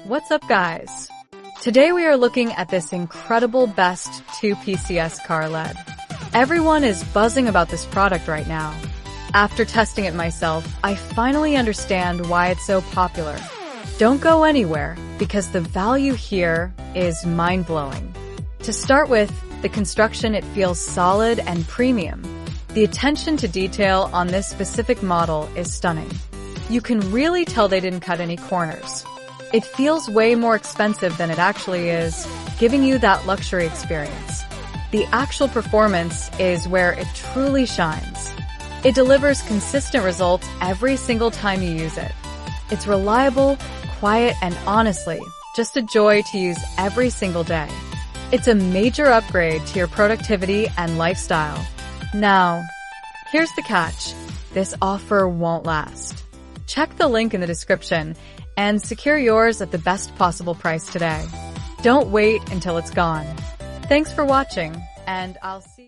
What's up, guys? Today we are looking at this incredible Best 2 PCS car LED. Everyone is buzzing about this product right now. After testing it myself, I finally understand why it's so popular. Don't go anywhere, because the value here is mind-blowing. To start with, the construction, it feels solid and premium. The attention to detail on this specific model is stunning. You can really tell they didn't cut any corners. It feels way more expensive than it actually is, giving you that luxury experience. The actual performance is where it truly shines. It delivers consistent results every single time you use it. It's reliable, quiet, and honestly, just a joy to use every single day. It's a major upgrade to your productivity and lifestyle. Now, here's the catch. This offer won't last. Check the link in the description and secure yours at the best possible price today. Don't wait until it's gone. Thanks for watching, and I'll see you.